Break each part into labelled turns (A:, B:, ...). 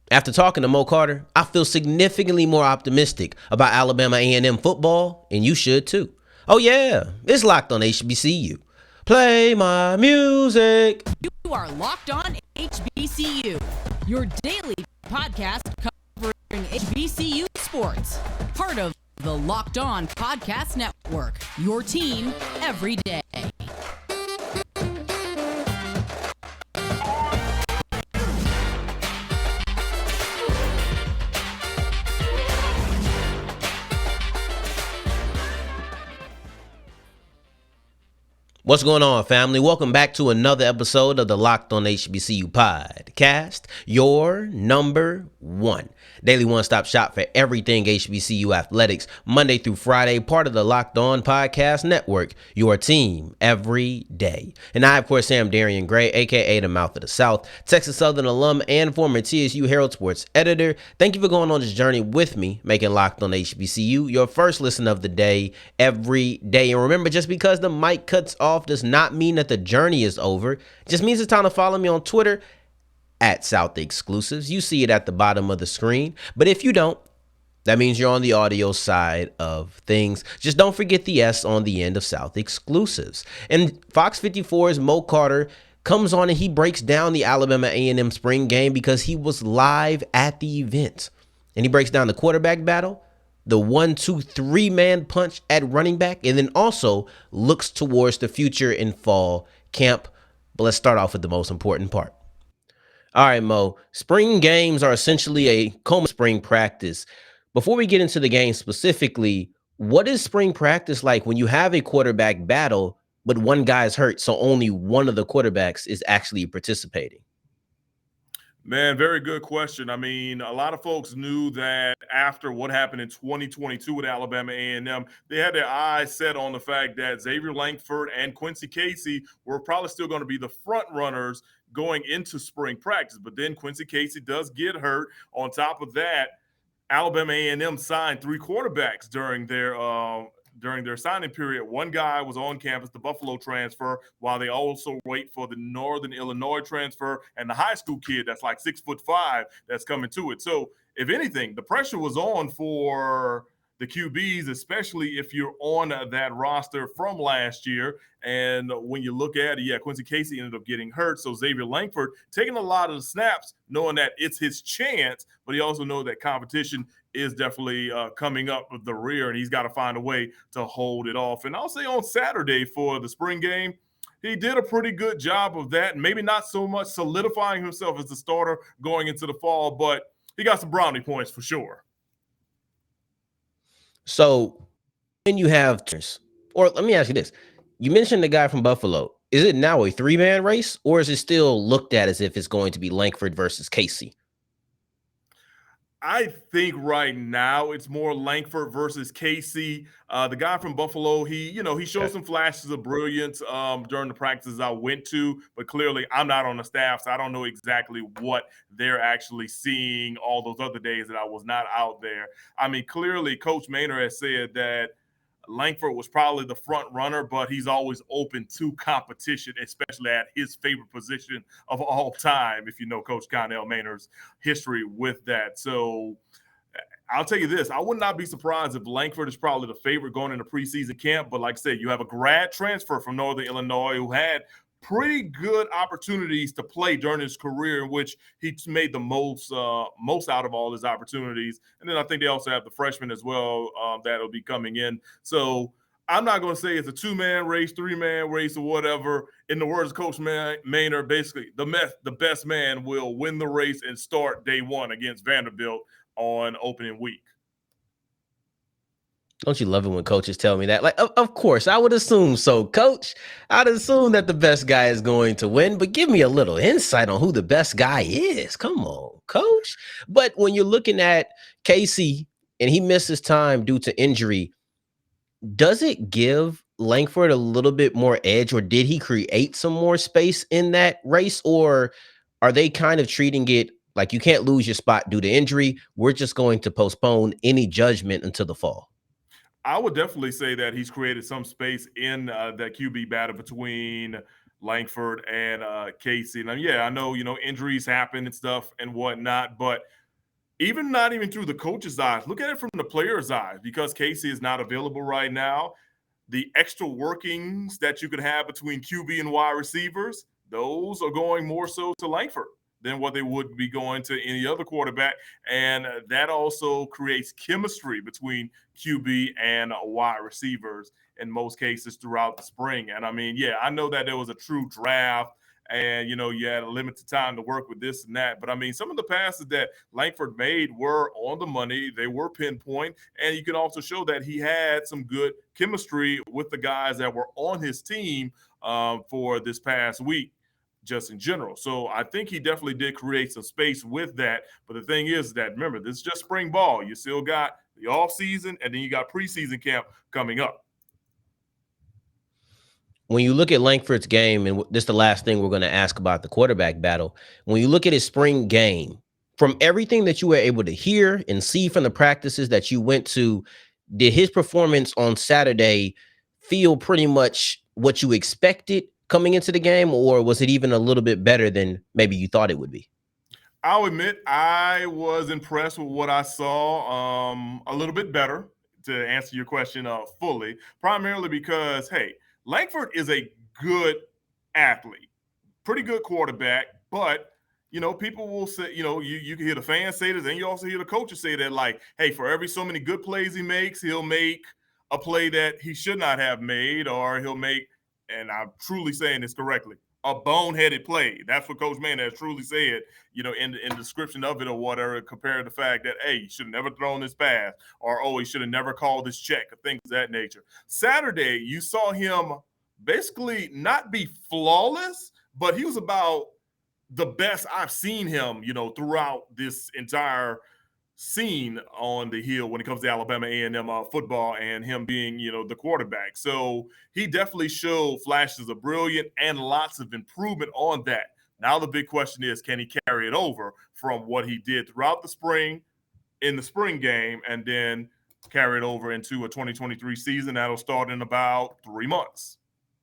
A: After talking to Mo Carter, I feel significantly more optimistic about Alabama A&M football, and you should too. Oh yeah, it's locked on HBCU. Play my music.
B: You are Locked On HBCU, your daily podcast covering HBCU sports. Part of the Locked On Podcast Network, your team every day.
A: What's going on, family? Welcome back to another episode of the Locked On HBCU podcast, your number one daily one-stop shop for everything HBCU athletics, Monday through Friday, part of the Locked On Podcast Network, your team every day. And I, of course, am Darian Gray, a.k.a. the Mouth of the South, Texas Southern alum and former TSU Herald Sports editor. Thank you for going on this journey with me, making Locked On HBCU your first listen of the day every day. And remember, just because the mic cuts off does not mean that the journey is over. It just means it's time to follow me on Twitter at South Exclusives. You see it at the bottom of the screen. But if you don't, that means you're on the audio side of things. Just don't forget the S on the end of South Exclusives. And Fox54's Mo Carter comes on and he breaks down the Alabama A&M spring game because he was live at the event. And he breaks down the quarterback battle, the 1-2-3-man punch at running back, and then also looks towards the future in fall camp. But let's start off with the most important part. All right, Mo, spring games are essentially a coma spring practice. Before we get into the game specifically, what is spring practice like when you have a quarterback battle, but one guy's hurt, so only one of the quarterbacks is actually participating?
C: Man, very good question. I mean, a lot of folks knew that after what happened in 2022 with Alabama A&M, they had their eyes set on the fact that Xavier Lankford and Quincy Casey were probably still going to be the front runners going into spring practice. But then Quincy Casey does get hurt. On top of that, Alabama A&M signed three quarterbacks during their signing period. One guy was on campus, the Buffalo transfer, while they also wait for the Northern Illinois transfer and the high school kid that's like 6'5" that's coming to it. So if anything, the pressure was on for the QBs, especially if you're on that roster from last year. And when you look at it, Quincy Casey ended up getting hurt. So Xavier Lankford taking a lot of the snaps, knowing that it's his chance, but he also knows that competition is definitely coming up with the rear, and he's got to find a way to hold it off. And I'll say on Saturday for the spring game, he did a pretty good job of that. Maybe not so much solidifying himself as the starter going into the fall, but he got some brownie points for sure.
A: So when you have, or let me ask you this. You mentioned the guy from Buffalo. Is it now a three-man race, or is it still looked at as if it's going to be Lankford versus Casey?
C: I think right now it's more Lankford versus Casey. The guy from Buffalo, he showed some flashes of brilliance during the practices I went to, but clearly I'm not on the staff, so I don't know exactly what they're actually seeing all those other days that I was not out there. I mean, clearly Coach Maynard has said that Lankford was probably the front runner, but he's always open to competition, especially at his favorite position of all time, if you know Coach Connell Maynard's history with that. So I'll tell you this, I would not be surprised if Lankford is probably the favorite going into preseason camp. But like I said, you have a grad transfer from Northern Illinois who had pretty good opportunities to play during his career, in which he made the most out of all his opportunities. And then I think they also have the freshman as well that'll be coming in. So I'm not going to say it's a two-man race, three-man race, or whatever. In the words of Coach Maynard, basically the best man will win the race and start day one against Vanderbilt on opening week.
A: Don't you love it when coaches tell me that? Like, of course, I would assume so, Coach. I'd assume that the best guy is going to win, but give me a little insight on who the best guy is. Come on, Coach. But when you're looking at Casey and he misses time due to injury, does it give Lankford a little bit more edge, or did he create some more space in that race, or are they kind of treating it like you can't lose your spot due to injury? We're just going to postpone any judgment until the fall.
C: I would definitely say that he's created some space in that QB battle between Lankford and Casey. And yeah, I know, injuries happen and stuff and whatnot, but not even through the coach's eyes, look at it from the player's eyes, because Casey is not available right now. The extra workings that you could have between QB and wide receivers, those are going more so to Lankford than what they would be going to any other quarterback. And that also creates chemistry between QB and wide receivers in most cases throughout the spring. And I mean, yeah, I know that there was a true draft and you had a limited time to work with this and that, but I mean, some of the passes that Lankford made were on the money. They were pinpoint, and you can also show that he had some good chemistry with the guys that were on his team for this past week, just in general. So I think he definitely did create some space with that. But the thing is that, remember, this is just spring ball. You still got the off season, and then you got preseason camp coming up.
A: When you look at Lankford's game, and this is the last thing we're going to ask about the quarterback battle, when you look at his spring game, from everything that you were able to hear and see from the practices that you went to, did his performance on Saturday feel pretty much what you expected coming into the game, or was it even a little bit better than maybe you thought it would be?
C: I'll admit I was impressed with what I saw, a little bit better, to answer your question fully, primarily because, hey, Lankford is a good athlete, pretty good quarterback, but people will say, you can hear the fans say this, and you also hear the coaches say that, like, hey, for every so many good plays he makes, he'll make a play that he should not have made, or he'll make, and I'm truly saying this correctly, a boneheaded play. That's what Coach Mann has truly said, in the description of it or whatever, compared to the fact that, hey, he should have never thrown this pass, or, oh, he should have never called this check, or things of that nature. Saturday, you saw him basically not be flawless, but he was about the best I've seen him, throughout this entire scene on the hill when it comes to Alabama A&M football, and him being, the quarterback. So he definitely showed flashes of brilliant and lots of improvement on that. Now the big question is, can he carry it over from what he did throughout the spring, in the spring game, and then carry it over into a 2023 season that'll start in about 3 months?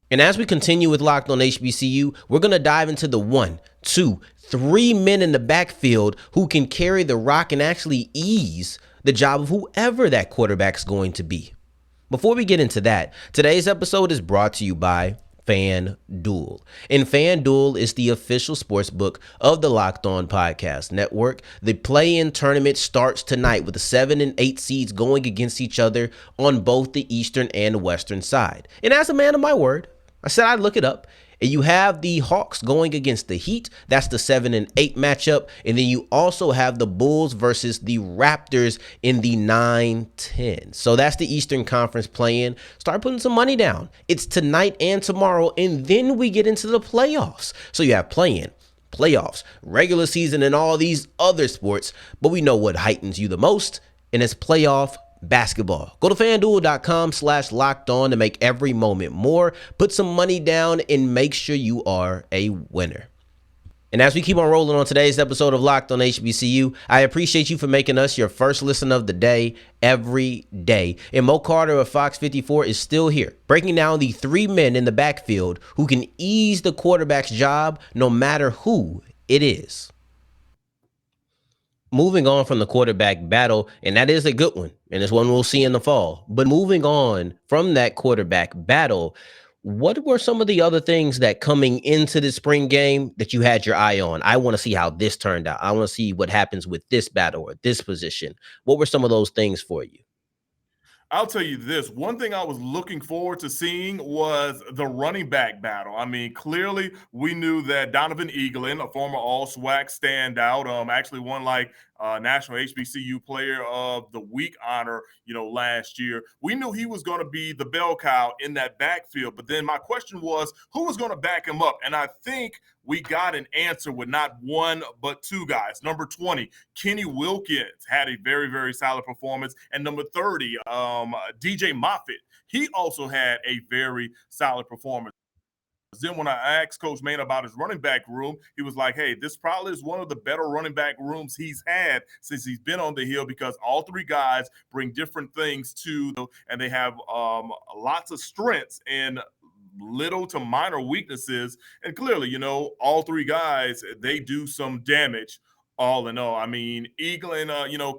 A: And as we continue with Locked on HBCU, we're going to dive into the 1, 2, 3 men in the backfield who can carry the rock and actually ease the job of whoever that quarterback's going to be. Before we get into that, today's episode is brought to you by FanDuel. And FanDuel is the official sports book of the Locked On Podcast Network. The play-in tournament starts tonight with the 7 and 8 seeds going against each other on both the Eastern and Western side. And as a man of my word, I said I'd look it up. And you have the Hawks going against the Heat. That's the 7 and 8 matchup. And then you also have the Bulls versus the Raptors in the 9-10. So that's the Eastern Conference play-in. Start putting some money down. It's tonight and tomorrow. And then we get into the playoffs. So you have play-in, playoffs, regular season, and all these other sports. But we know what heightens you the most, and it's playoff basketball. Go to FanDuel.com/lockedon to make every moment more. Put some money down and make sure you are a winner. And as we keep on rolling on today's episode of Locked on HBCU, I appreciate you for making us your first listen of the day every day. And Carter of Fox54 is still here, breaking down the 3 men in the backfield who can ease the quarterback's job no matter who it is. Moving on from the quarterback battle, and that is a good one, and it's one we'll see in the fall. But moving on from that quarterback battle, what were some of the other things that coming into the spring game that you had your eye on? I want to see how this turned out. I want to see what happens with this battle or this position. What were some of those things for you?
C: I'll tell you this. One thing I was looking forward to seeing was the running back battle. I mean, clearly we knew that Donovan Eaglin, a former All-SWAC standout, actually won like National HBCU Player of the Week honor, last year. We knew he was going to be the bell cow in that backfield. But then my question was, who was going to back him up? And I think we got an answer with not one, but 2 guys. Number 20, Kenny Wilkins had a very, very solid performance. And number 30, DJ Moffet, he also had a very solid performance. Then when I asked Coach Mann about his running back room, he was like, hey, this probably is one of the better running back rooms he's had since he's been on the hill, because all 3 guys bring different things and they have lots of strengths in little to minor weaknesses. And clearly, all three guys, they do some damage all in all. I mean, Eaglin,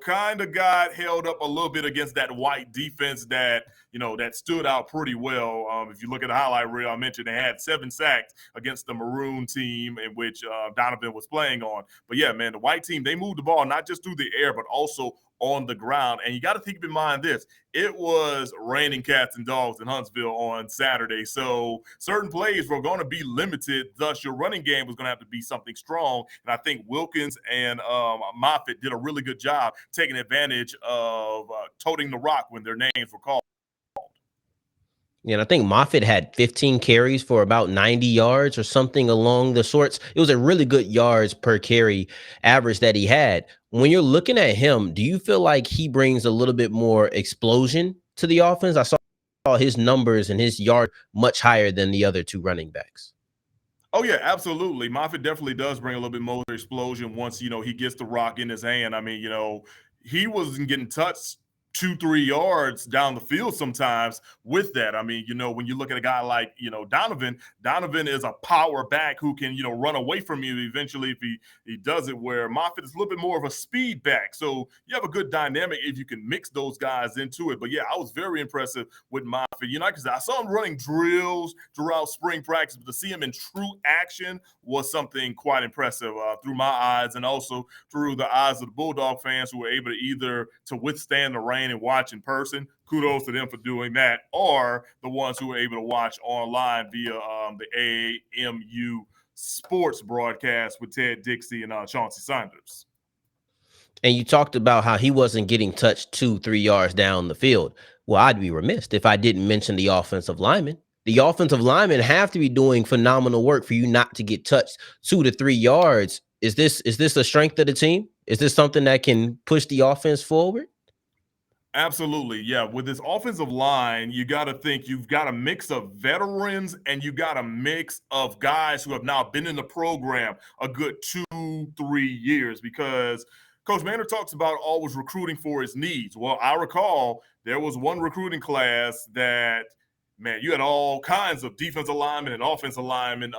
C: kind of got held up a little bit against that white defense that stood out pretty well. If you look at the highlight reel, I mentioned they had 7 sacks against the maroon team in which Donovan was playing on. But yeah, man, the white team, they moved the ball not just through the air, but also on the ground. And you got to keep in mind this. It was raining cats and dogs in Huntsville on Saturday. So certain plays were going to be limited. Thus, your running game was going to have to be something strong. And I think Wilkins and Moffet did a really good job taking advantage of toting the rock when their names were called.
A: And I think Moffett had 15 carries for about 90 yards or something along the sorts. It was a really good yards per carry average that he had. When you're looking at him, do you feel like he brings a little bit more explosion to the offense? I saw his numbers and his yard much higher than the other two running backs.
C: Oh, yeah, absolutely. Moffett definitely does bring a little bit more explosion once, he gets the rock in his hand. I mean, he wasn't getting touched 2-3 yards down the field sometimes with that. I mean, when you look at a guy like, Donovan is a power back who can, run away from you eventually if he does it, where Moffett is a little bit more of a speed back. So you have a good dynamic if you can mix those guys into it. But yeah, I was very impressive with Moffett, because I saw him running drills throughout spring practice, but to see him in true action was something quite impressive through my eyes and also through the eyes of the Bulldog fans who were able to either to withstand the rain and watch in person. Kudos to them for doing that, or the ones who were able to watch online via the AMU sports broadcast with Ted Dixie and Chauncey Saunders.
A: And you talked about how he wasn't getting touched 2-3 yards down the field. Well, I'd be remiss if I didn't mention the offensive linemen. The offensive linemen have to be doing phenomenal work for you not to get touched 2 to 3 yards. Is this a strength of the team? Is this something that can push the offense forward?
C: Absolutely. Yeah. With this offensive line, you got to think you've got a mix of veterans and you got a mix of guys who have now been in the program a good 2-3 years, because Coach Maynard talks about always recruiting for his needs. Well, I recall there was one recruiting class that, man, you had all kinds of defensive linemen and offensive linemen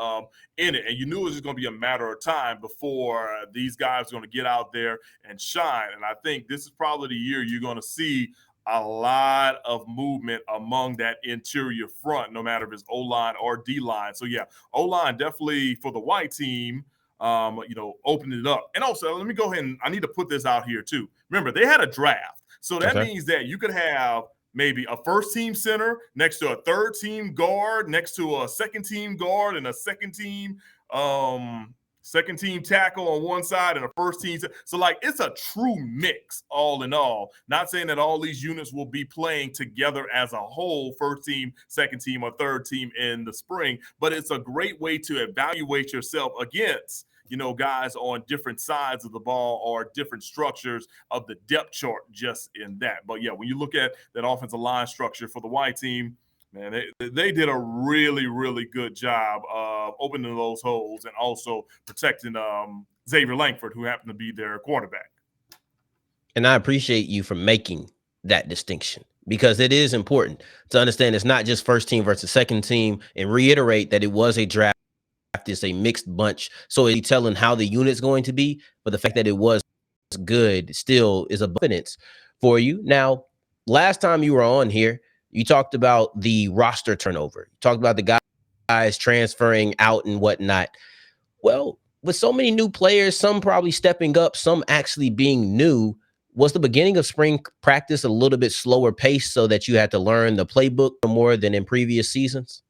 C: in it. And you knew it was just going to be a matter of time before these guys were going to get out there and shine. And I think this is probably the year you're going to see a lot of movement among that interior front, no matter if it's O-line or D-line. So, yeah, O-line definitely for the white team, opening it up. And also, let me go ahead and I need to put this out here too. Remember, they had a draft. So that means that you could have maybe a first-team center next to a third-team guard, next to a second-team guard, and a second-team tackle on one side and a first-team. So, it's a true mix all in all. Not saying that all these units will be playing together as a whole, first-team, second-team, or third-team in the spring, but it's a great way to evaluate yourself against guys on different sides of the ball or different structures of the depth chart just in that. But yeah, when you look at that offensive line structure for the white team, man, they did a really, really good job of opening those holes and also protecting Xavier Lankford, who happened to be their quarterback.
A: And I appreciate you for making that distinction, because it is important to understand it's not just first team versus second team, and reiterate that it was a draft. Is a mixed bunch, so it's telling how the unit's going to be, but the fact that it was good still is a evidence for you. Now, last time you were on here, you talked about the roster turnover. You talked about the guys transferring out and whatnot. Well, with so many new players, some probably stepping up, some actually being new, was the beginning of spring practice a little bit slower pace so that you had to learn the playbook more than in previous seasons?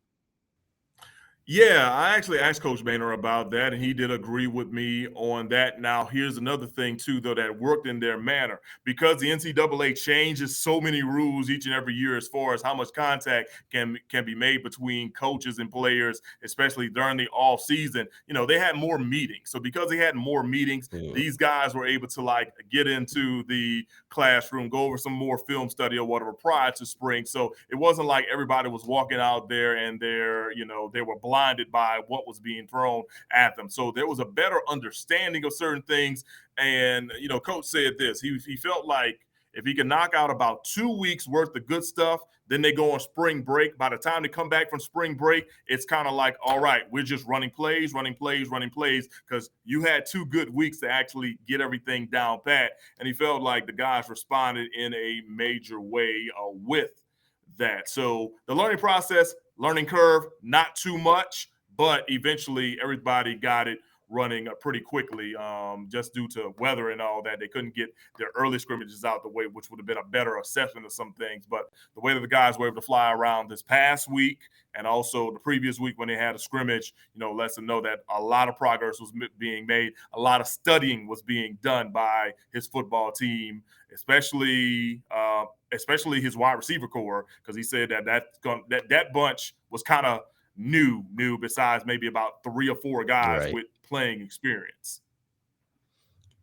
C: Yeah, I actually asked Coach Boehner about that, and he did agree with me on that. Now, here's another thing, too, though, that worked in their manner. Because the NCAA changes so many rules each and every year as far as how much contact can be made between coaches and players, especially during the off season, they had more meetings. So because they had more meetings, these guys were able to, get into the classroom, go over some more film study or whatever prior to spring. So it wasn't like everybody was walking out there and they were blinded by what was being thrown at them. So there was a better understanding of certain things. And, Coach said this, he felt like If he can knock out about 2 weeks worth of good stuff, then they go on spring break. By the time they come back from spring break, it's kind of like, all right, we're just running plays, because you had 2 good weeks to actually get everything down pat. And he felt like the guys responded in a major way with that. So the learning curve, not too much, but eventually everybody got it running pretty quickly, just due to weather and all that. They couldn't get their early scrimmages out the way, which would have been a better assessment of some things. But the way that the guys were able to fly around this past week and also the previous week when they had a scrimmage, lets them know that a lot of progress was being made. A lot of studying was being done by his football team, especially his wide receiver core, because he said that bunch was kind of new, besides maybe about 3 or 4 guys with playing experience.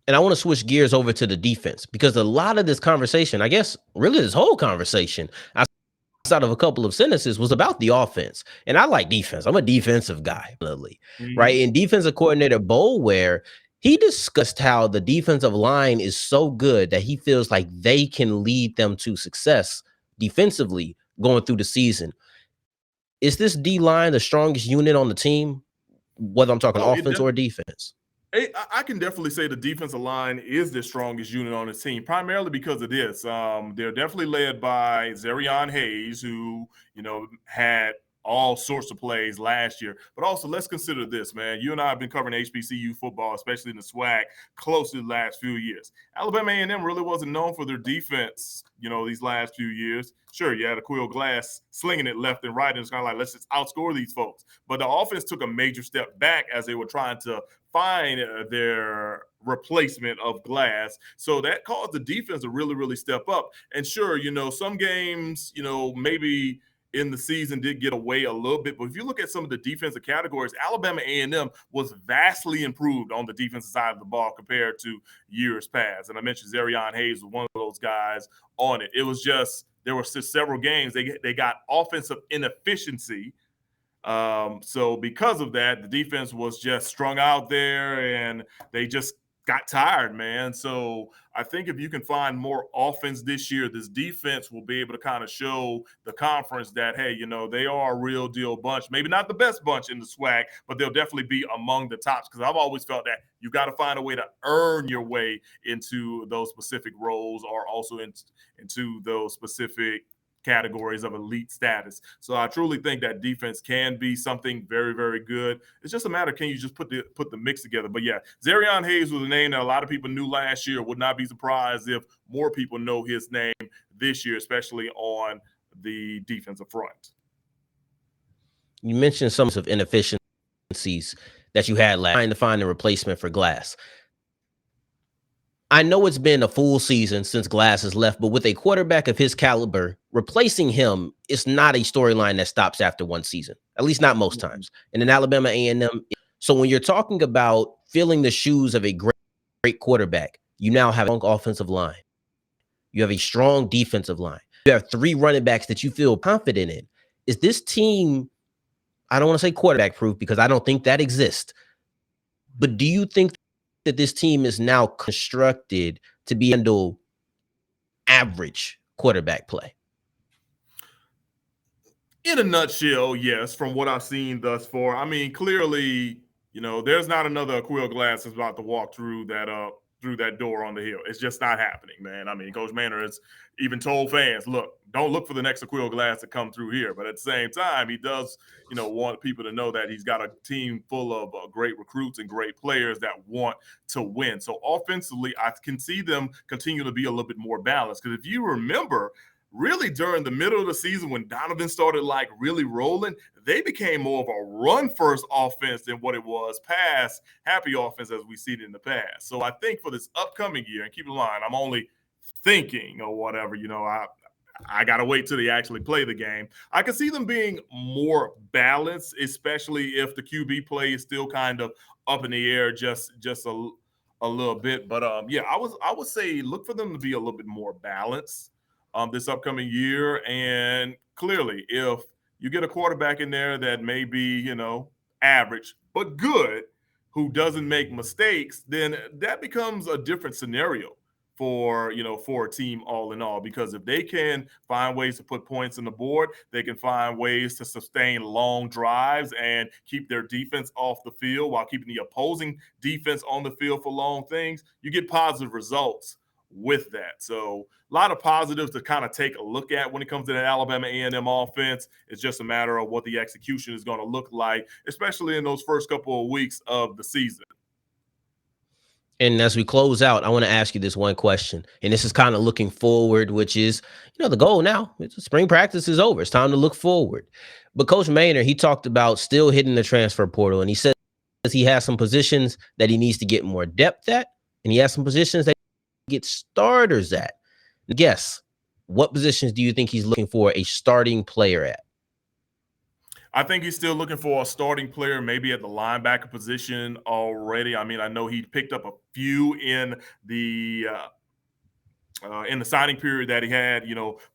A: And I want to switch gears over to the defense, because a lot of this conversation, I guess really this whole conversation, outside of a couple of sentences, was about the offense. And I like defense. I'm a defensive guy, right? And defensive coordinator Boulware, he discussed how the defensive line is so good that he feels like they can lead them to success defensively going through the season. Is this D-line the strongest unit on the team, whether I'm talking offense or defense?
C: I can definitely say the defensive line is the strongest unit on the team, primarily because of this. They're definitely led by Xavier Hayes, who, had all sorts of plays last year. But also, let's consider this, man. You and I have been covering HBCU football, especially in the SWAC, closely the last few years. Alabama A&M really wasn't known for their defense, these last few years. Sure, you had Aqeel Glass slinging it left and right, and it's kind of like, let's just outscore these folks. But the offense took a major step back as they were trying to find their replacement of Glass. So that caused the defense to really, really step up. And sure, some games, maybe in the season did get away a little bit. But if you look at some of the defensive categories, Alabama A&M was vastly improved on the defensive side of the ball compared to years past. And I mentioned Xavier Hayes was one of those guys on it. It was just, there were several games they got offensive inefficiency. So because of that, the defense was just strung out there and they just got tired, man. So I think if you can find more offense this year, this defense will be able to kind of show the conference that, hey, they are a real deal bunch. Maybe not the best bunch in the SWAC, but they'll definitely be among the tops, because I've always felt that you got to find a way to earn your way into those specific roles, or also into those specific categories of elite status. So I truly think that defense can be something very, very good. It's just a matter, can you just put the mix together? But yeah, Xavier Hayes was a name that a lot of people knew last year. Would not be surprised if more people know his name this year, especially on the defensive front.
A: You mentioned some of inefficiencies that you had last, trying to find a replacement for Glass. I know it's been a full season since Glass has left, but with a quarterback of his caliber, replacing him is not a storyline that stops after one season, at least not most times. And in Alabama A&M, so when you're talking about filling the shoes of a great quarterback, you now have a strong offensive line. You have a strong defensive line. You have 3 running backs that you feel confident in. Is this team, I don't want to say quarterback proof, because I don't think that exists, but do you think that this team is now constructed to be handle average quarterback play?
C: In a nutshell, yes, from what I've seen thus far. I mean, clearly, there's not another Aqeel Glass that's about to walk through that door on the hill. It's just not happening, man. I mean, Coach Manor has even told fans, look, don't look for the next Aqeel Glass to come through here. But at the same time, he does, want people to know that he's got a team full of great recruits and great players that want to win. So offensively, I can see them continue to be a little bit more balanced. Because if you remember, really during the middle of the season when Donovan started really rolling, they became more of a run-first offense than what it was pass happy offense as we see it in the past. So I think for this upcoming year, and keep in mind, I'm only thinking or whatever, I got to wait till they actually play the game. I can see them being more balanced, especially if the QB play is still kind of up in the air just a little bit. But yeah, I would say look for them to be a little bit more balanced this upcoming year. And clearly, if you get a quarterback in there that may be, average, but good, who doesn't make mistakes, then that becomes a different scenario for a team all in all, because if they can find ways to put points on the board, they can find ways to sustain long drives and keep their defense off the field while keeping the opposing defense on the field for long things. You get positive results with that. So a lot of positives to kind of take a look at when it comes to the Alabama A&M offense. It's just a matter of what the execution is going to look like, especially in those first couple of weeks of the season.
A: And as we close out, I want to ask you this one question. And this is kind of looking forward, which is, the goal now. Spring practice is over. It's time to look forward. But Coach Maynard, he talked about still hitting the transfer portal. And he says he has some positions that he needs to get more depth at. And he has some positions that he get starters at. Guess, what positions do you think he's looking for a starting player at?
C: I think he's still looking for a starting player, maybe at the linebacker position already. I mean, I know he picked up a few in the signing period that he had,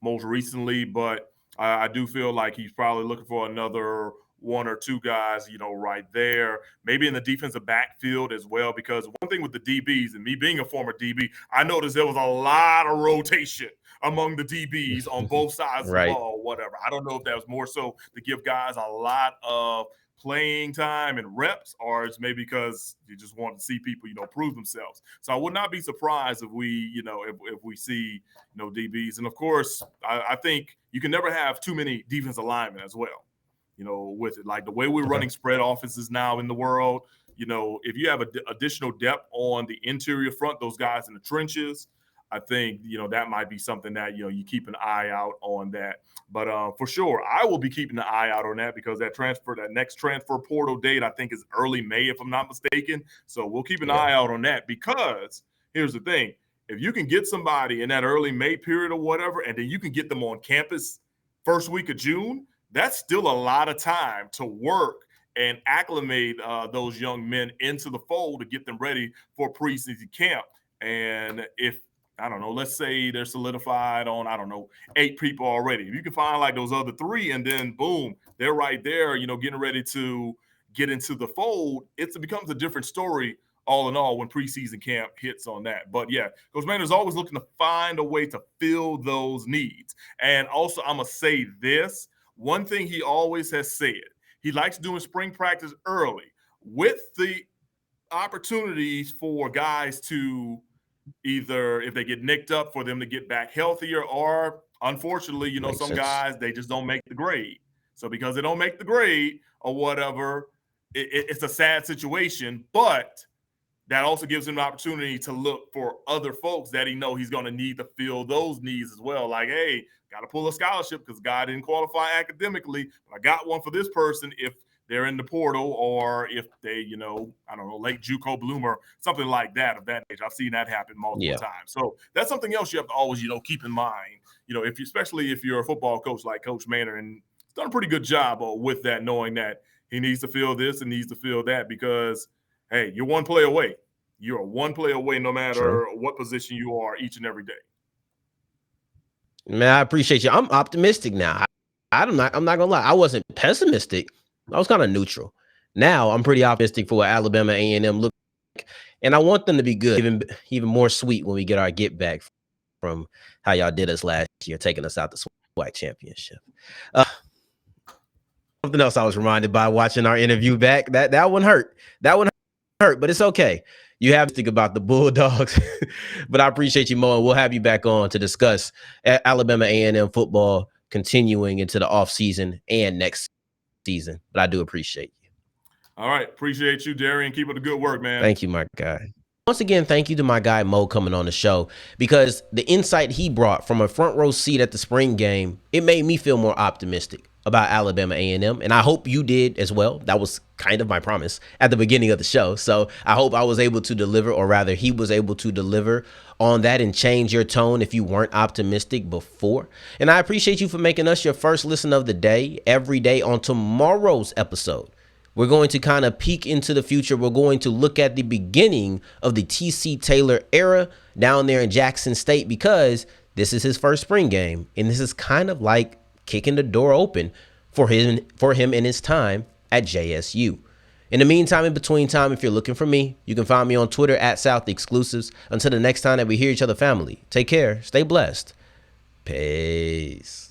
C: most recently, but I do feel like he's probably looking for another one or two guys, right there. Maybe in the defensive backfield as well, because one thing with the DBs, and me being a former DB, I noticed there was a lot of rotation among the DBs on both sides
A: Right.
C: of the ball, or whatever. I don't know if that was more so to give guys a lot of playing time and reps, or it's maybe because you just want to see people, prove themselves. So I would not be surprised if we, if we see, DBs. And of course, I think you can never have too many defensive linemen as well, with it. Like the way we're running spread offenses now in the world, if you have additional depth on the interior front, those guys in the trenches, I think, that might be something that, you keep an eye out on that. But for sure, I will be keeping an eye out on that, because that next transfer portal date, I think, is early May, if I'm not mistaken. So we'll keep an eye out on that, because here's the thing. If you can get somebody in that early May period or whatever, and then you can get them on campus first week of June, that's still a lot of time to work and acclimate those young men into the fold to get them ready for preseason camp. And if, I don't know, let's say they're solidified on, 8 people already. If you can find like those other 3, and then boom, they're right there, getting ready to get into the fold, it becomes a different story all in all when preseason camp hits on that. But yeah, Coach Maynard's always looking to find a way to fill those needs. And also, I'm going to say this, one thing he always has said, he likes doing spring practice early with the opportunities for guys to either, if they get nicked up, for them to get back healthier, or unfortunately,
A: Makes
C: some
A: sense.
C: guys, they just don't make the grade. So because they don't make the grade or whatever, it's a sad situation, but that also gives him an opportunity to look for other folks that he's going to need to fill those needs as well. Like, hey, got to pull a scholarship because God didn't qualify academically, but I got one for this person if they're in the portal, or if they, late JUCO bloomer, something like that of that nature. I've seen that happen multiple times. So that's something else you have to always, keep in mind, especially if you're a football coach like Coach Maynard, and he's done a pretty good job with that, knowing that he needs to fill this and needs to fill that, because, hey, you're one play away. You're one play away no matter what position you are each and every day.
A: Man, I appreciate you. I'm optimistic now. I'm not gonna lie. I wasn't pessimistic. I was kind of neutral. Now I'm pretty optimistic for what Alabama A&M look like, and I want them to be good, even more sweet when we get our get back from how y'all did us last year, taking us out the SWAC championship. Something else I was reminded by watching our interview back. That one hurt. That one hurt, but it's okay. You have to think about the Bulldogs, but I appreciate you, Mo, and we'll have you back on to discuss Alabama A&M football continuing into the offseason and next season. But I do appreciate you.
C: All right. Appreciate you, Darian. Keep up the good work, man.
A: Thank you, my guy. Once again, thank you to my guy Mo coming on the show, because the insight he brought from a front row seat at the spring game, it made me feel more optimistic about Alabama A&M, and I hope you did as well. That was kind of my promise at the beginning of the show, so I hope I was able to deliver, or rather he was able to deliver on that and change your tone if you weren't optimistic before. And I appreciate you for making us your first listen of the day. Every day on tomorrow's episode, we're going to kind of peek into the future. We're going to look at the beginning of the T.C. Taylor era down there in Jackson State, because this is his first spring game, and this is kind of like kicking the door open for him in his time at JSU. In the meantime, in between time, if you're looking for me, you can find me on Twitter at South Exclusives. Until the next time that we hear each other, family, take care, stay blessed. Peace.